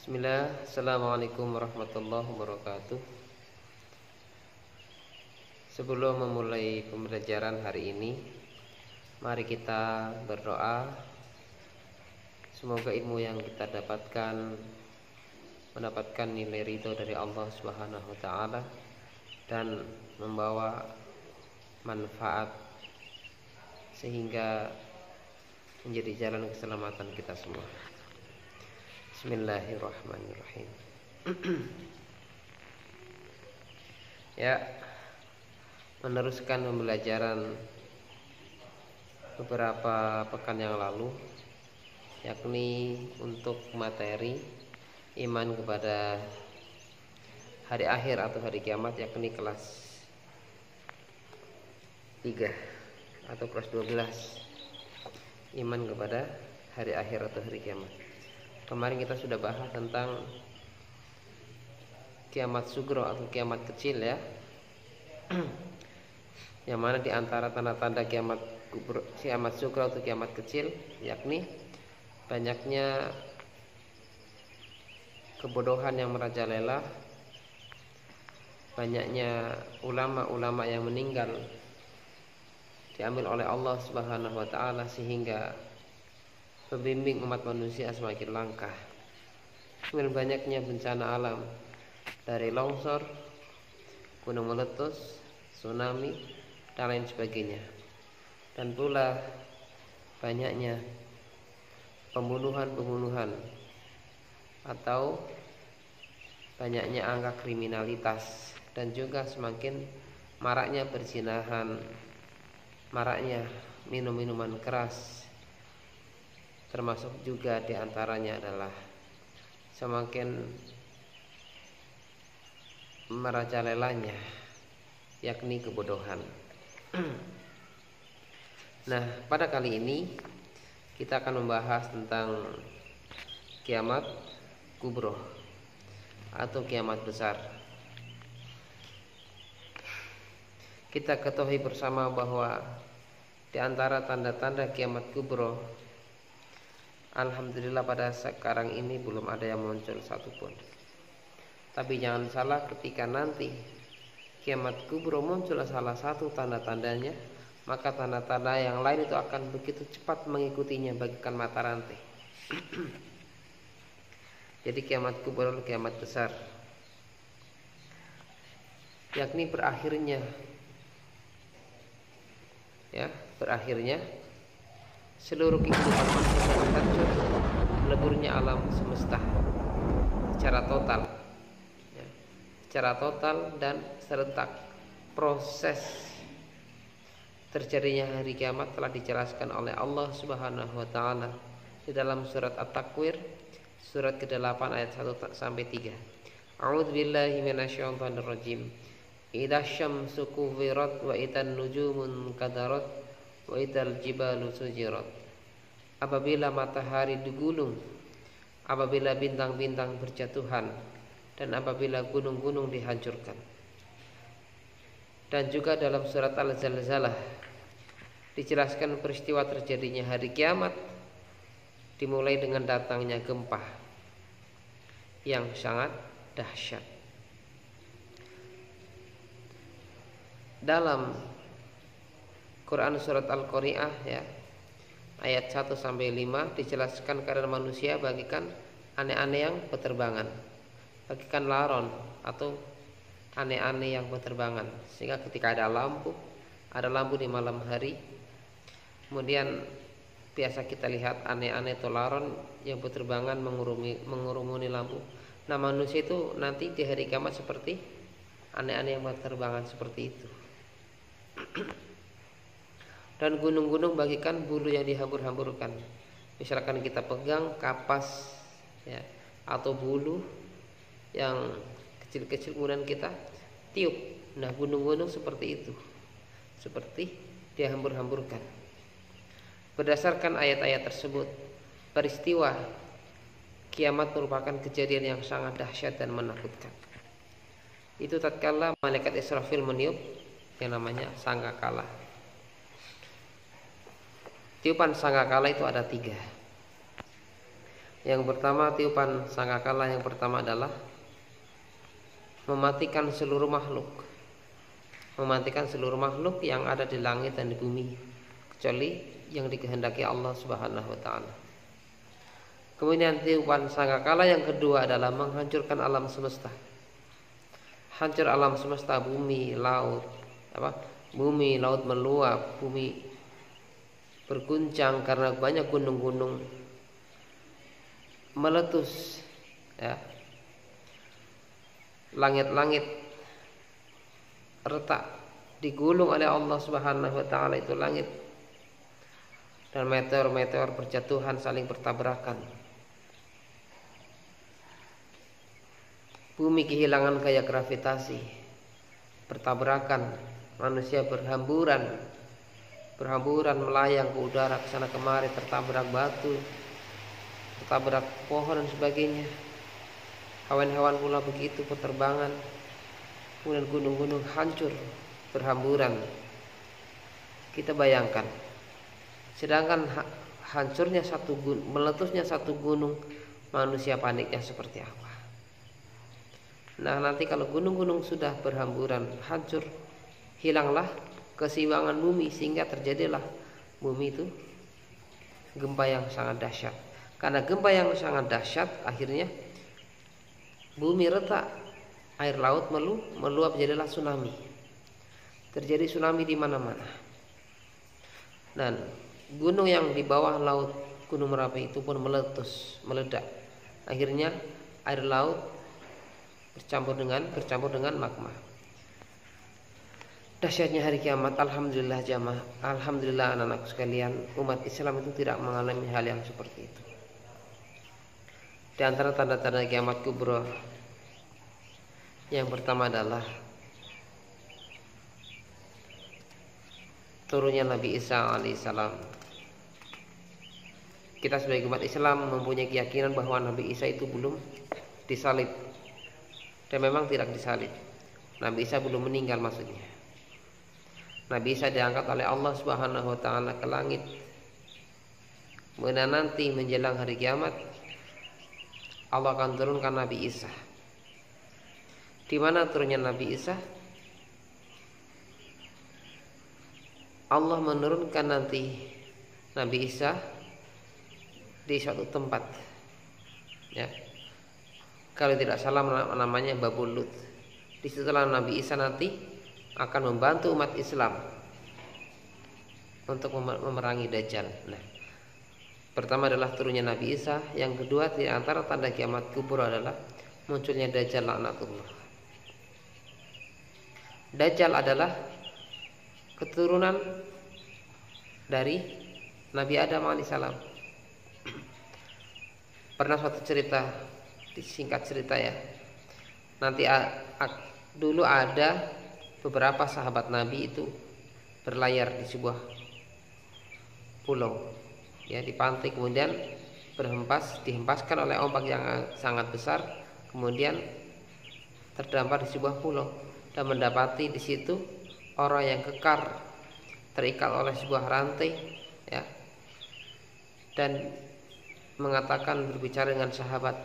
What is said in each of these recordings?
Bismillah, Assalamualaikum warahmatullahi wabarakatuh. Sebelum memulai pembelajaran hari ini, mari kita berdoa. Semoga ilmu yang kita mendapatkan nilai ridho dari Allah Subhanahu wa taala dan membawa manfaat sehingga menjadi jalan keselamatan kita semua. Bismillahirrahmanirrahim. Ya, meneruskan pembelajaran beberapa pekan yang lalu, yakni untuk materi iman kepada hari akhir atau hari kiamat, yakni kelas 3 atau kelas 12, iman kepada hari akhir atau hari kiamat. Kemarin kita sudah bahas tentang kiamat sugro atau kiamat kecil, ya. Yang mana di antara tanda-tanda kiamat sugro atau kiamat kecil yakni banyaknya kebodohan yang merajalela, banyaknya ulama-ulama yang meninggal diambil oleh Allah Subhanahu wa taala sehingga pembimbing umat manusia semakin langka. Kemudian banyaknya bencana alam dari longsor, gunung meletus, tsunami, dan lain sebagainya. Dan pula banyaknya pembunuhan atau banyaknya angka kriminalitas, dan juga semakin maraknya perzinahan, maraknya minum-minuman keras, termasuk juga diantaranya adalah semakin merajalelanya yakni kebodohan. Nah, pada kali ini kita akan membahas tentang kiamat kubro atau kiamat besar. Kita ketahui bersama bahwa di antara tanda-tanda kiamat kubro, alhamdulillah pada sekarang ini belum ada yang muncul satupun. Tapi jangan salah, ketika nanti kiamat kubro muncul salah satu tanda-tandanya, maka tanda-tanda yang lain itu akan begitu cepat mengikutinya bagaikan mata rantai. Jadi kiamat kubro, kiamat besar, yakni berakhirnya seluruh kehidupan manusia hancur, leburnya alam semesta secara total dan serentak. Proses terjadinya hari kiamat telah dijelaskan oleh Allah Subhanahu wa taala di dalam surat At-Takwir, surat ke-8 ayat 1 sampai 3. A'udzubillahi minasyaitonir rajim. Idza syamsu kuwirat wa idan nujumun kadarat wa idal jibalu sujirat. Apabila matahari digulung, apabila bintang-bintang berjatuhan, dan apabila gunung-gunung dihancurkan. Dan juga dalam surat Al-Zalzalah dijelaskan peristiwa terjadinya hari kiamat dimulai dengan datangnya gempa yang sangat dahsyat. Dalam Quran surat Al-Qari'ah, ya, ayat 1 sampai 5 dijelaskan keadaan manusia bagikan aneh-aneh yang berterbangan, bagikan laron atau aneh-aneh yang berterbangan, sehingga ketika ada lampu di malam hari, kemudian biasa kita lihat aneh-aneh atau laron yang berterbangan mengurumuni lampu. Nah, manusia itu nanti di hari kiamat seperti aneh-aneh yang berterbangan seperti itu. Dan gunung-gunung bagikan bulu yang dihambur-hamburkan. Misalkan kita pegang kapas, ya, atau bulu yang kecil-kecil kemudian kita tiup. Nah, gunung-gunung seperti itu, seperti dihambur-hamburkan. Berdasarkan ayat-ayat tersebut, peristiwa kiamat merupakan kejadian yang sangat dahsyat dan menakutkan. Itu tatkala malaikat Israfil meniup yang namanya sangkakala. Tiupan sangkakala itu ada 3. Yang pertama, tiupan sangkakala yang pertama adalah mematikan seluruh makhluk. Mematikan seluruh makhluk yang ada di langit dan di bumi, kecuali yang dikehendaki Allah Subhanahu wa taala. Kemudian tiupan sangkakala yang kedua adalah menghancurkan alam semesta. Hancur alam semesta, bumi, laut, bumi, laut meluap, bumi berguncang karena banyak gunung-gunung meletus, ya. Langit-langit retak, digulung oleh Allah Subhanahu wa taala itu langit, dan meteor-meteor berjatuhan saling bertabrakan. Bumi kehilangan gaya gravitasi, bertabrakan, manusia berhamburan melayang ke udara, ke sana kemari, tertabrak batu, tertabrak pohon dan sebagainya. Hewan-hewan pula begitu penerbangan. Kemudian gunung-gunung hancur, berhamburan. Kita bayangkan, sedangkan hancurnya meletusnya satu gunung, manusia paniknya seperti apa. Nah, nanti kalau gunung-gunung sudah berhamburan, hancur, hilanglah keseimbangan bumi, sehingga terjadilah bumi itu gempa yang sangat dahsyat. Karena gempa yang sangat dahsyat, akhirnya bumi retak, air laut meluap, jadilah tsunami. Terjadi tsunami di mana-mana. Dan gunung yang di bawah laut Gunung Merapi itu pun meledak. Akhirnya air laut bercampur dengan magma. Dahsyatnya hari kiamat. Alhamdulillah jamaah, alhamdulillah anak-anakku sekalian, umat Islam itu tidak mengalami hal yang seperti itu. Di antara tanda-tanda kiamat kubra yang pertama adalah turunnya Nabi Isa alaihissalam. Kita sebagai umat Islam mempunyai keyakinan bahwa Nabi Isa itu belum disalib, dan memang tidak disalib. Nabi Isa belum meninggal maksudnya. Nabi Isa diangkat oleh Allah Subhanahu wa taala ke langit. Kemudian nanti menjelang hari kiamat, Allah akan turunkan Nabi Isa. Di mana turunnya Nabi Isa? Allah menurunkan nanti Nabi Isa di suatu tempat, ya. Kalau tidak salah namanya Babul Lut. Di situlah Nabi Isa nanti akan membantu umat Islam untuk memerangi Dajjal. Nah, pertama adalah turunnya Nabi Isa. Yang kedua, di antara tanda kiamat kubra adalah munculnya Dajjal laknatullah. Dajjal adalah keturunan dari Nabi Adam alaihissalam. Pernah suatu cerita, singkat cerita ya. Nanti dulu ada beberapa sahabat Nabi itu berlayar di sebuah pulau, ya, di pantai, kemudian dihempaskan oleh ombak yang sangat besar, kemudian terdampar di sebuah pulau dan mendapati di situ orang yang kekar, terikat oleh sebuah rantai, ya, dan berbicara dengan sahabat,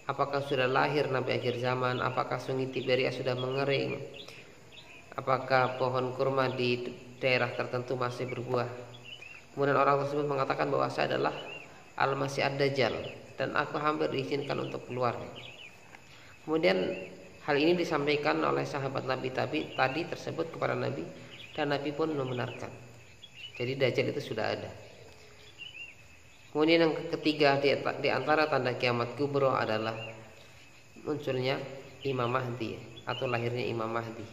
apakah sudah lahir Nabi akhir zaman, apakah sungai Tiberias sudah mengering, apakah pohon kurma di daerah tertentu masih berbuah. Kemudian orang tersebut mengatakan bahwa saya adalah Al-Masih Ad-Dajjal dan aku hampir diizinkan untuk keluar. Kemudian hal ini disampaikan oleh sahabat Nabi tadi tersebut kepada Nabi, dan Nabi pun membenarkan. Jadi Dajjal itu sudah ada. Kemudian yang ketiga di antara tanda kiamat kubra adalah munculnya Imam Mahdi atau lahirnya Imam Mahdi.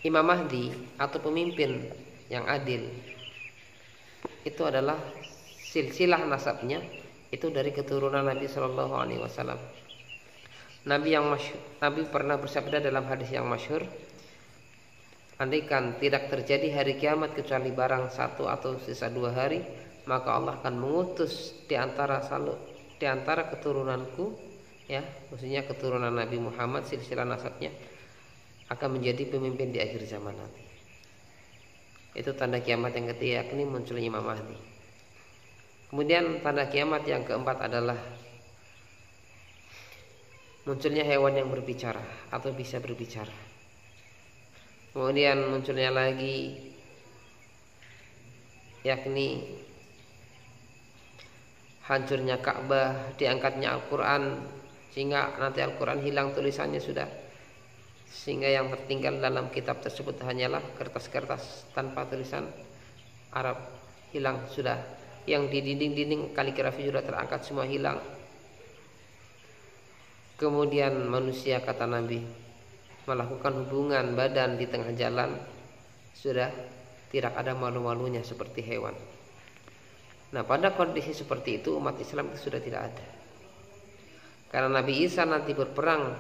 Imam Mahdi atau pemimpin yang adil itu adalah silsilah nasabnya itu dari keturunan Nabi Shallallahu Alaihi Wasallam. Nabi pernah bersabda dalam hadis yang masyhur, andaikan tidak terjadi hari kiamat kecuali barang satu atau sisa 2 hari, maka Allah akan mengutus di antara keturunanku, ya, maksudnya keturunan Nabi Muhammad, silsilah nasabnya akan menjadi pemimpin di akhir zaman nanti. Itu tanda kiamat yang ketiga, yakni munculnya Imam Mahdi. Kemudian tanda kiamat yang keempat adalah munculnya hewan yang berbicara atau bisa berbicara. Kemudian munculnya lagi yakni hancurnya Ka'bah, diangkatnya Al-Quran, sehingga nanti Al-Quran hilang tulisannya sudah, sehingga yang tertinggal dalam kitab tersebut hanyalah kertas-kertas tanpa tulisan Arab, hilang sudah. Yang di dinding-dinding kaligrafi sudah terangkat semua, hilang. Kemudian manusia, kata Nabi, melakukan hubungan badan di tengah jalan, sudah tidak ada malu-malunya seperti hewan. Nah, pada kondisi seperti itu umat Islam itu sudah tidak ada. Karena Nabi Isa nanti berperang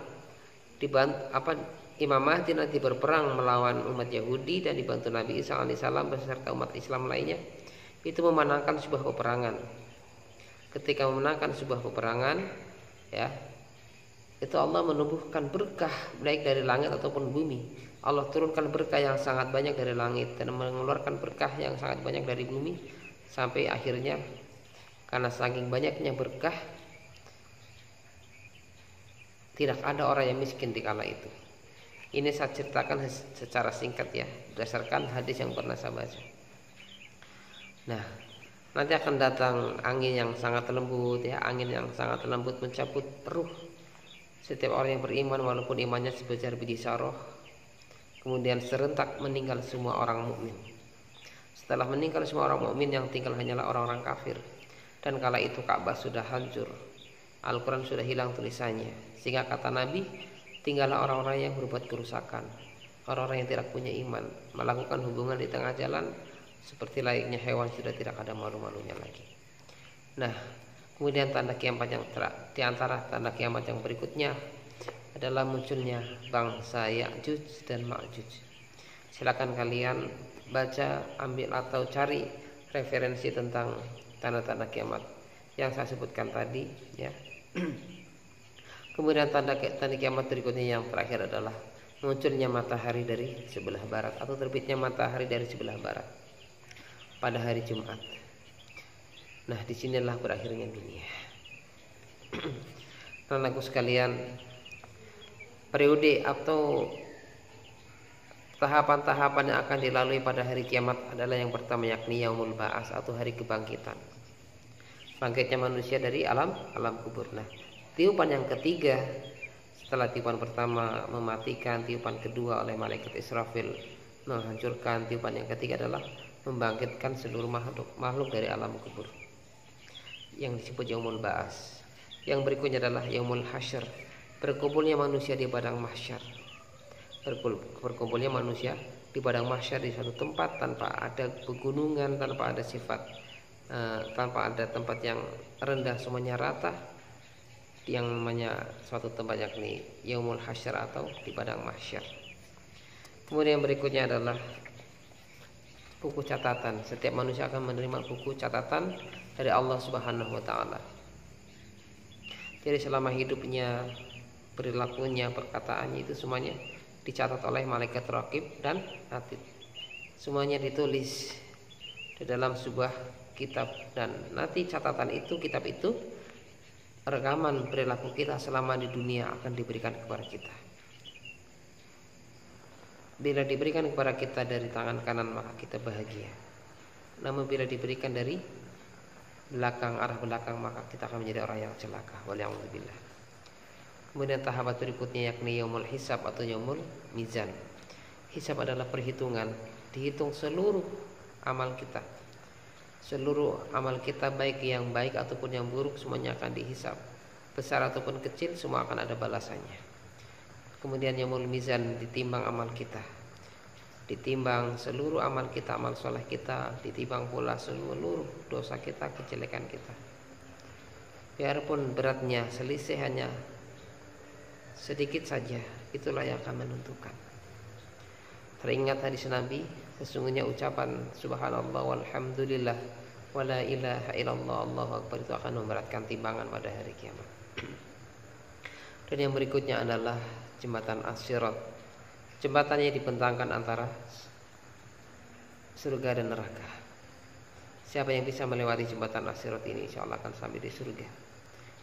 Imam Mahdi nanti berperang melawan umat Yahudi dan dibantu Nabi Isa alaihissalam beserta umat Islam lainnya, itu memenangkan sebuah peperangan. Ketika memenangkan sebuah peperangan, ya, itu Allah menumbuhkan berkah baik dari langit ataupun bumi. Allah turunkan berkah yang sangat banyak dari langit dan mengeluarkan berkah yang sangat banyak dari bumi, sampai akhirnya karena saking banyaknya berkah tidak ada orang yang miskin di kala itu. Ini saya ceritakan secara singkat ya, berdasarkan hadis yang pernah saya baca. Nah, nanti akan datang angin yang sangat lembut ya, angin yang sangat lembut mencabut ruh setiap orang yang beriman walaupun imannya sebesar biji sarah. Kemudian serentak meninggal semua orang mukmin. Setelah meninggal semua orang mukmin, yang tinggal hanyalah orang-orang kafir. Dan kala itu Ka'bah sudah hancur, Al-Quran sudah hilang tulisannya, sehingga kata Nabi, tinggallah orang-orang yang berbuat kerusakan, orang-orang yang tidak punya iman, melakukan hubungan di tengah jalan seperti layaknya hewan, sudah tidak ada malu-malunya lagi. Nah, kemudian tanda kiamat yang di antara tanda kiamat yang berikutnya adalah munculnya bangsa Ya'juj dan Ma'juj. Silakan kalian baca, ambil atau cari referensi tentang tanda-tanda kiamat yang saya sebutkan tadi ya. Kemudian tanda kiamat berikutnya yang terakhir adalah munculnya matahari dari sebelah barat atau terbitnya matahari dari sebelah barat pada hari Jumat. Nah, disinilah berakhirnya dunia. Anakku sekalian, periode atau tahapan-tahapan yang akan dilalui pada hari kiamat adalah yang pertama yakni yaumul ba'ats atau hari kebangkitan. Bangkitnya manusia dari alam kubur. Nah, tiupan yang ketiga setelah tiupan pertama mematikan, tiupan kedua oleh malaikat Israfil menghancurkan, tiupan yang ketiga adalah membangkitkan seluruh makhluk dari alam kubur yang disebut yaumul ba'ats. Yang berikutnya adalah yaumul hasyr, berkumpulnya manusia di padang mahsyar. Berkumpulnya manusia di padang mahsyar di suatu tempat tanpa ada pegunungan, tanpa ada sifat, tanpa ada tempat yang rendah, semuanya rata, yang namanya suatu tempat yakni yaumul hasyr atau di padang mahsyar. Kemudian yang berikutnya adalah buku catatan. Setiap manusia akan menerima buku catatan dari Allah Subhanahu wa taala. Jadi selama hidupnya, perilakunya, perkataannya itu semuanya dicatat oleh malaikat raqib dan atid. Semuanya ditulis di dalam sebuah kitab, dan nanti catatan itu, kitab itu, rekaman perilaku kita selama di dunia akan diberikan kepada kita. Bila diberikan kepada kita dari tangan kanan maka kita bahagia. Namun bila diberikan dari arah belakang maka kita akan menjadi orang yang celaka. Waliyahudzubillah. Kemudian tahap berikutnya yakni yaumul hisab atau yaumul mizan. Hisab adalah perhitungan, dihitung seluruh amal kita. Seluruh amal kita baik yang baik ataupun yang buruk semuanya akan dihisab. Besar ataupun kecil semua akan ada balasannya. Kemudian yaumul mizan, ditimbang amal kita. Ditimbang seluruh amal kita, amal soleh kita, ditimbang pula seluruh dosa kita, kejelekan kita. Biarpun beratnya selisih hanya sedikit saja, itulah yang akan menentukan. Teringat hadis Nabi, sesungguhnya ucapan subhanallah walhamdulillah wala ilaha illallah Allahu akbar itu akan memberatkan timbangan pada hari kiamat. Dan yang berikutnya adalah jembatan as-sirat. Jembatannya dibentangkan antara surga dan neraka. Siapa yang bisa melewati jembatan As-Sirat ini, insya Allah akan sampai di surga.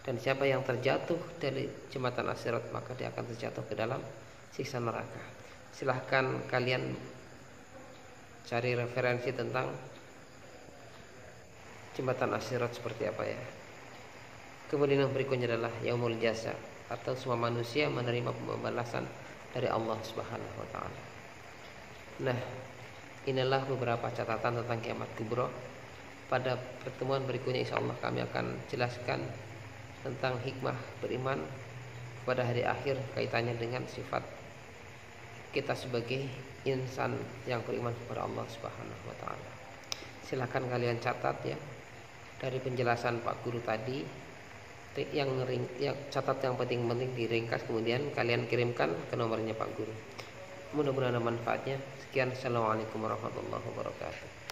Dan siapa yang terjatuh dari jembatan As-Sirat, maka dia akan terjatuh ke dalam siksa neraka. Silahkan kalian cari referensi tentang jembatan As-Sirat seperti apa ya. Kemudian yang berikutnya adalah yaumul jaza, atau semua manusia menerima pembalasan dari Allah Subhanahu wa taala. Nah, inilah beberapa catatan tentang kiamat kubra. Pada pertemuan berikutnya insyaallah kami akan jelaskan tentang hikmah beriman pada hari akhir, kaitannya dengan sifat kita sebagai insan yang beriman kepada Allah Subhanahu wa taala. Silakan kalian catat ya dari penjelasan Pak Guru tadi, yang catat yang penting-penting diringkas, kemudian kalian kirimkan ke nomornya Pak Guru. Mudah-mudahan ada manfaatnya. Sekian, assalamualaikum warahmatullahi wabarakatuh.